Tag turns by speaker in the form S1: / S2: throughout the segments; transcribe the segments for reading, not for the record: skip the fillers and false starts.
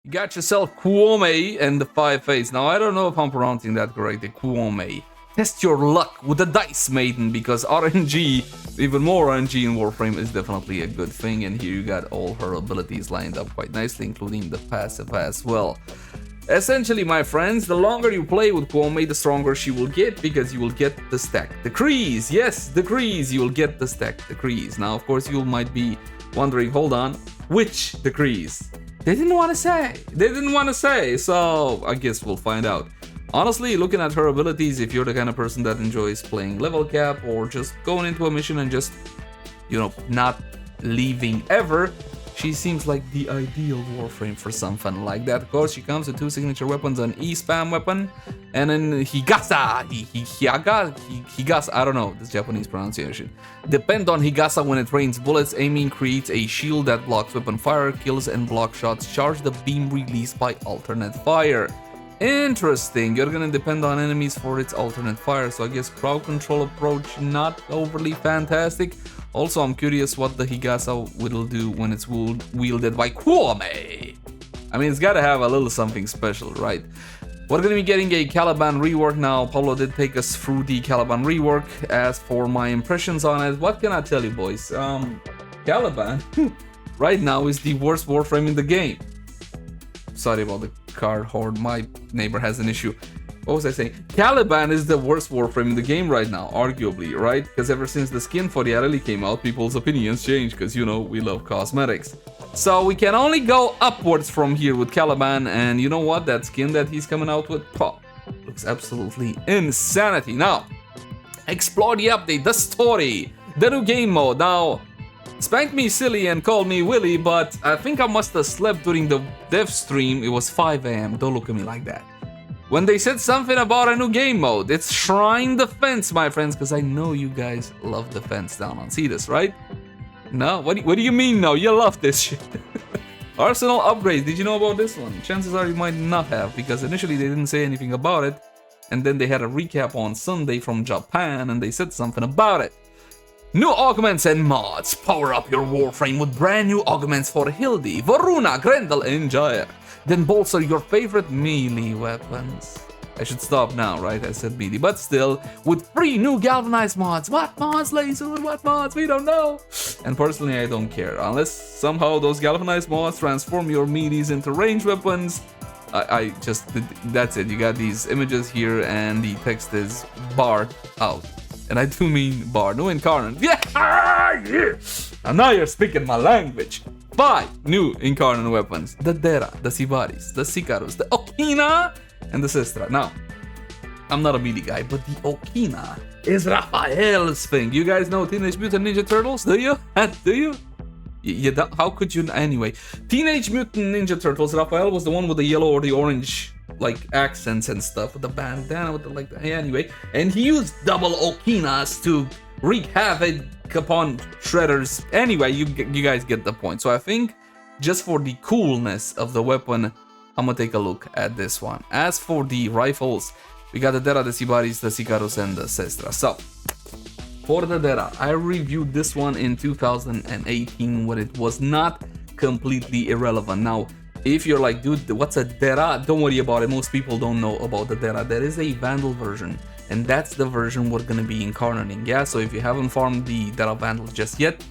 S1: You got yourself Koumei and the 5 face. Now, I don't know if I'm pronouncing that correctly. Koumei. Test your luck with the Dice Maiden, because RNG, even more RNG in Warframe, is definitely a good thing. And here you got all her abilities lined up quite nicely, including the passive as well. Essentially, my friends, the longer you play with Koumei, the stronger she will get, because you will get the stack decrease. Yes, decrease, you will get the stack decrease. Now, of course, you might be wondering, hold on, which decrease? They didn't want to say, so I guess we'll find out. Honestly, looking at her abilities, if you're the kind of person that enjoys playing level cap or just going into a mission and just, you know, not leaving ever, she seems like the ideal Warframe for something like that. Of course, she comes with 2 signature weapons, an E-spam weapon, and an Higasa. Higasa, I don't know this Japanese pronunciation. Depend on Higasa when it rains bullets. Aiming creates a shield that blocks weapon fire, kills and block shots. Charge the beam released by alternate fire. Interesting, you're gonna depend on enemies for its alternate fire, so I guess crowd control approach not overly fantastic. Also, I'm curious what the Higasa will do when it's wielded by Koumei. I mean, it's gotta have a little something special, right? We're gonna be getting a Caliban rework now. Pablo did take us through the Caliban rework. As for my impressions on it, what can I tell you, boys? Caliban right now is the worst Warframe in the game. Sorry about the car horn, my neighbor has an issue. What was I saying? Caliban is the worst Warframe in the game right now, arguably, right? Because ever since the skin for the Areli came out, people's opinions changed, because, you know, we love cosmetics. So we can only go upwards from here with Caliban, and you know what? That skin that he's coming out with, looks absolutely insanity. Now, explore the update, the story, the new game mode. Now, spank me silly and call me Willy, but I think I must have slept during the dev stream. It was 5 a.m. Don't look at me like that. When they said something about a new game mode, it's Shrine Defense, my friends, because I know you guys love defense down on Cetus, right? No? What do you mean no? You love this shit. Arsenal upgrades, did you know about this one? Chances are you might not have, because initially they didn't say anything about it, and then they had a recap on Sunday from Japan, and they said something about it. New augments and mods. Power up your Warframe with brand new augments for Hildy, Varuna, Grendel, and Jaya. Then bolster your favorite melee weapons. I should stop now, right? I said melee, but still, with 3 new galvanized mods. What mods, Laser? What mods? We don't know. And personally, I don't care. Unless somehow those galvanized mods transform your melees into ranged weapons. I just, that's it. You got these images here, and the text is barred out. And I do mean barred. No Incarnon. Yeah! And now you're speaking my language. 5 new Incarnon weapons. The Dera, the Sivaris, the Sicarus, the Okina, and the Sistra. Now, I'm not a melee guy, but the Okina is Raphael's thing. You guys know Teenage Mutant Ninja Turtles, do you? Do you? How could you? Anyway, Teenage Mutant Ninja Turtles, Raphael was the one with the yellow or the orange, like, accents and stuff, with the bandana, with the, like, anyway. And he used double Okinas to wreak havoc upon Shredders. Anyway, you guys get the point. So I think just for the coolness of the weapon, I'm gonna take a look at this one. As for the rifles, we got the Dera, the Sibaris, the Sicarus, and the Sestra. So for the Dera, I reviewed this one in 2018 when it was not completely irrelevant. Now, if you're like, dude, what's a Dera? Don't worry about it. Most people don't know about the Dera. There is a Vandal version, and that's the version we're gonna be incarnating. Yeah, so if you haven't farmed the Dera Vandal just yet,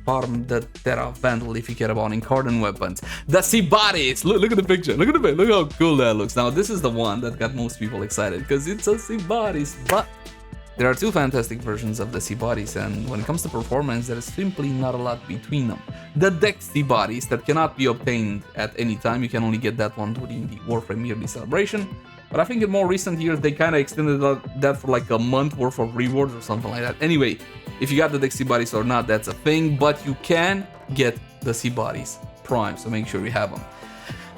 S1: farm the Dera Vandal if you care about Incarnon weapons. The Sibaris! Look at the picture. Look at the look how cool that looks. Now, this is the one that got most people excited because it's a Sibaris, but there are 2 fantastic versions of the Sibaris, and when it comes to performance, there is simply not a lot between them. The Dex Sibaris that cannot be obtained at any time, you can only get that one during the Warframe yearly celebration. But I think in more recent years, they kind of extended that for like a month worth of rewards or something like that. Anyway, if you got the Dex Sibaris or not, that's a thing, but you can get the Sibaris Prime, so make sure you have them.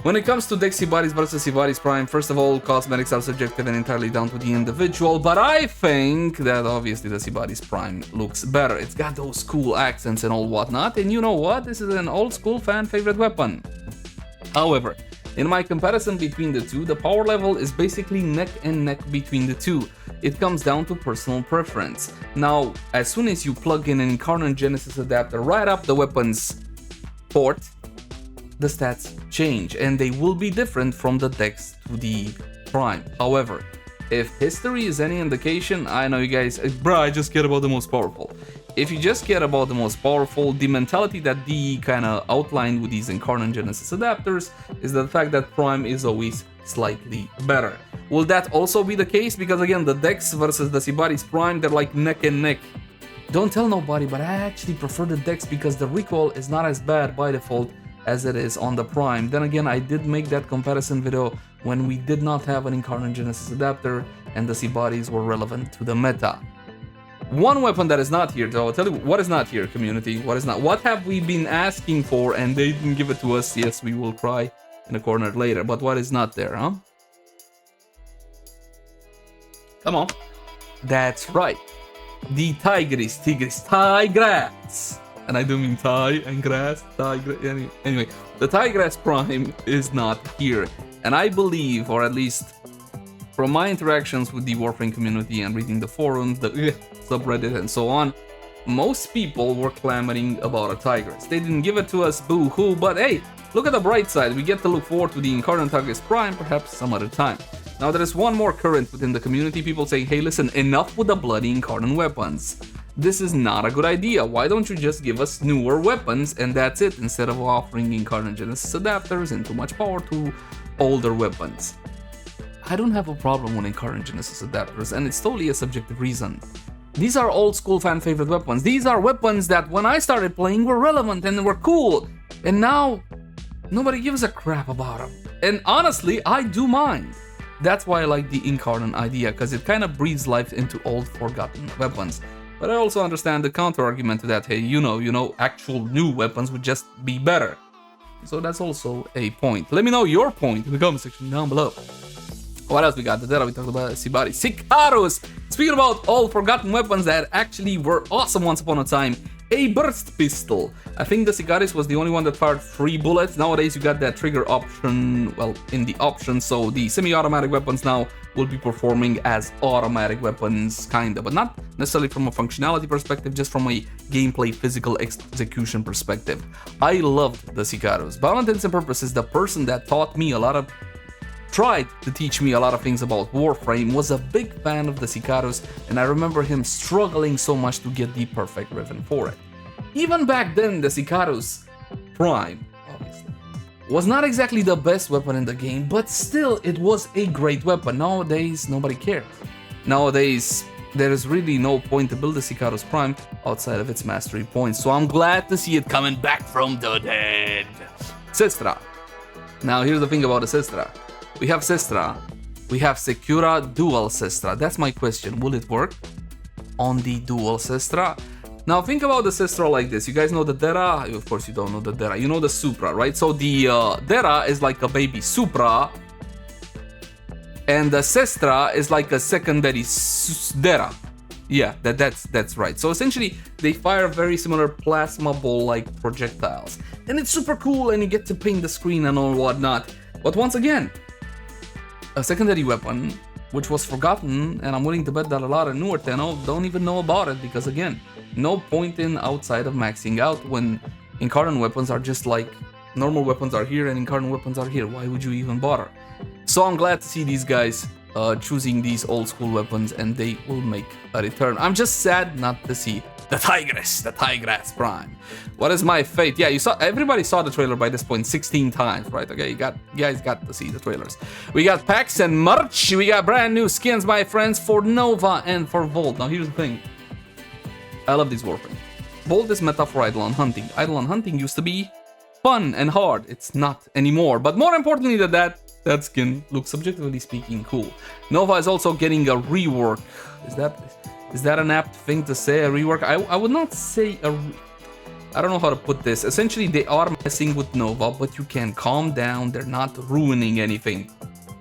S1: When it comes to Dex Sibaris versus Sibaris Prime, first of all, cosmetics are subjective and entirely down to the individual, but I think that obviously the Sibaris Prime looks better. It's got those cool accents and all whatnot, and you know what? This is an old school fan favorite weapon. However, in my comparison between the two, the power level is basically neck and neck between the two. It comes down to personal preference. Now, as soon as you plug in an Incarnon Genesis adapter right up the weapon's port, the stats change, and they will be different from the Dex to the Prime. However, if history is any indication, I know you guys, bruh, I just care about the most powerful. If you just care about the most powerful, the mentality that D kind of outlined with these Incarnon Genesis adapters is the fact that Prime is always slightly better. Will that also be the case? Because again, the Dex versus the Sibari's Prime, they're like neck and neck. Don't tell nobody, but I actually prefer the Dex because the recoil is not as bad by default as it is on the Prime. Then again, I did make that comparison video when we did not have an Incarnon Genesis adapter and the Sibaris were relevant to the meta. One weapon that is not here, though, I'll tell you what is not here, community. What is not? What have we been asking for and they didn't give it to us? Yes, we will cry in a corner later, but what is not there, huh? Come on. That's right. The Tigress. And I do mean Thai and grass, anyway, the Tigress Prime is not here. And I believe, or at least from my interactions with the Warframe community and reading the forums, the subreddit and so on, most people were clamoring about a Tigress. They didn't give it to us, boo-hoo, but hey, look at the bright side. We get to look forward to the Incarnon Tigress Prime perhaps some other time. Now there is one more current within the community, people saying, hey listen, enough with the bloody Incarnon weapons. This is not a good idea. Why don't you just give us newer weapons and that's it, instead of offering Incarnon Genesis adapters and too much power to older weapons? I don't have a problem with Incarnon Genesis adapters, and it's totally a subjective reason. These are old school fan favorite weapons. These are weapons that when I started playing were relevant and were cool, and now nobody gives a crap about them. And honestly, I do mind. That's why I like the Incarnon idea, because it kind of breathes life into old forgotten weapons. But I also understand the counter argument to that, hey, you know, actual new weapons would just be better. So that's also a point. Let me know your point in the comment section down below. What else we got? The Dera, we talked about Sibari. Sicaros! Speaking about all forgotten weapons that actually were awesome once upon a time, a burst pistol. I think the Sicaris was the only one that fired 3 bullets. Nowadays you got that trigger option, well, in the options, so the semi-automatic weapons now will be performing as automatic weapons, kinda, but not necessarily from a functionality perspective, just from a gameplay physical execution perspective. I loved the Sicaros. By all intents and purposes, the person that tried to teach me a lot of things about Warframe was a big fan of the Sicaros, and I remember him struggling so much to get the perfect ribbon for it. Even back then, the Sicaros Prime, obviously, was not exactly the best weapon in the game, but still it was a great weapon. Nowadays, nobody cares. Nowadays, there is really no point to build the Sicaros Prime outside of its mastery points, so I'm glad to see it coming back from the dead. Sistra. Now here's the thing about the Sistra. We have Sistra, we have Secura Dual Sistra. That's my question, will it work on the Dual Sistra? Now think about the Sistra like this. You guys know the Dera? Of course you don't know the Dera, you know the Supra, right? So the Dera is like a baby Supra, and the Sistra is like a secondary Dera. Yeah, that's right. So essentially, they fire very similar plasma ball-like projectiles. And it's super cool, and you get to paint the screen and all whatnot. But once again, a secondary weapon, which was forgotten, and I'm willing to bet that a lot of newer Tenno don't even know about it, because again, no point in outside of maxing out when Incarnon weapons are just like normal weapons are here and Incarnon weapons are here. Why would you even bother? So I'm glad to see these guys choosing these old school weapons, and they will make a return. I'm just sad not to see the Tigress Prime. What is my fate? Yeah, everybody saw the trailer by this point 16 times, right? Okay, you guys got to see the trailers. We got packs and merch. We got brand new skins, my friends, for Nova and for Volt. Now here's the thing. I love these Warframe. Volt is meta for Eidolon hunting. Eidolon hunting used to be fun and hard. It's not anymore. But more importantly than that skin looks, objectively speaking, cool. Nova is also getting a rework. Is that an apt thing to say, a rework? I would not say I don't know how to put this. Essentially, they are messing with Nova, but you can calm down. They're not ruining anything,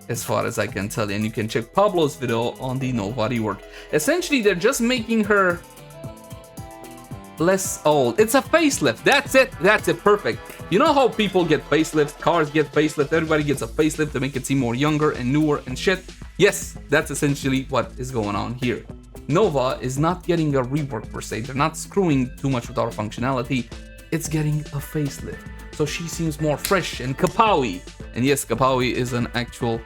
S1: as far as I can tell you. And you can check Pablo's video on the Nova rework. Essentially, they're just making her less old. It's a facelift. That's it, perfect. You know how people get facelifts, cars get facelifts, everybody gets a facelift to make it seem more younger and newer and shit? Yes, that's essentially what is going on here. Nova is not getting a rework per se. They're not screwing too much with our functionality. It's getting a facelift. so she seems more fresh and kapowy. And yes, kapowy is an actual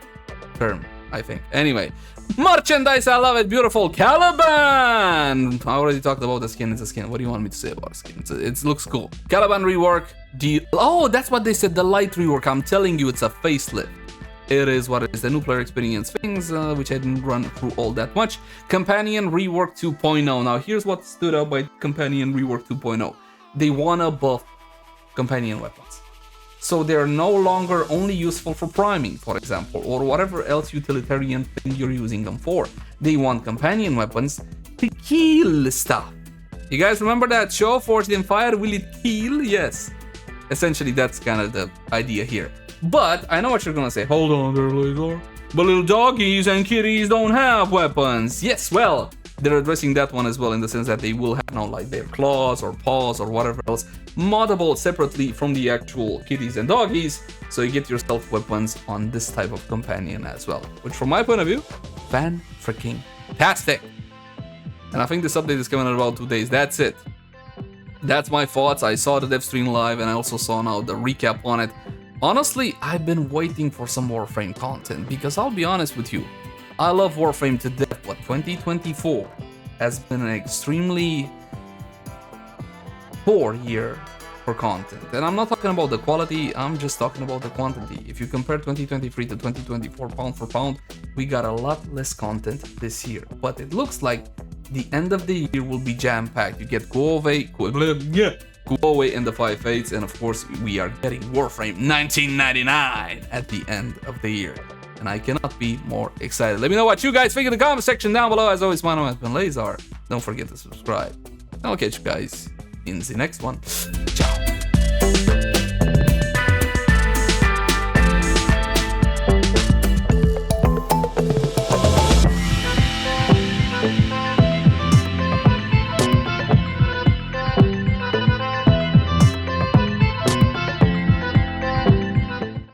S1: term, I think. Anyway, merchandise, I love it. Beautiful Caliban. I already talked about the skin. It's a skin. What do you want me to say about the skin? It looks cool. Caliban rework. Oh, that's what they said. The light rework. I'm telling you, it's a facelift. It is what it is. The new player experience things, which I didn't run through all that much. Companion rework 2.0. Now, here's what stood out by Companion rework 2.0. They wanna buff companion weapons. So they're no longer only useful for priming, for example, or whatever else utilitarian thing you're using them for. They want companion weapons to kill stuff. You guys remember that show, Forged in Fire? Will it kill? Yes. Essentially, that's kind of the idea here. But I know what you're gonna say. Hold on there, Laser. But little doggies and kitties don't have weapons. Yes, well, they're addressing that one as well, in the sense that they will have now like their claws or paws or whatever else moddable separately from the actual kitties and doggies, so you get yourself weapons on this type of companion as well, which from my point of view, fan-freaking-tastic. And I think this update is coming in about 2 days. That's it. That's my thoughts. I saw the dev stream live and I also saw now the recap on it. Honestly, I've been waiting for some Warframe content, because I'll be honest with you, I love Warframe to death, but 2024 has been an extremely poor year for content. And I'm not talking about the quality, I'm just talking about the quantity. If you compare 2023 to 2024 pound for pound, we got a lot less content this year. But it looks like the end of the year will be jam-packed. You get Koumei and the 5 Fates, and of course we are getting Warframe 1999 at the end of the year. And I cannot be more excited. Let me know what you guys think in the comment section down below. As always, my name has been Leyzar. Don't forget to subscribe. And I'll catch you guys in the next one. Ciao.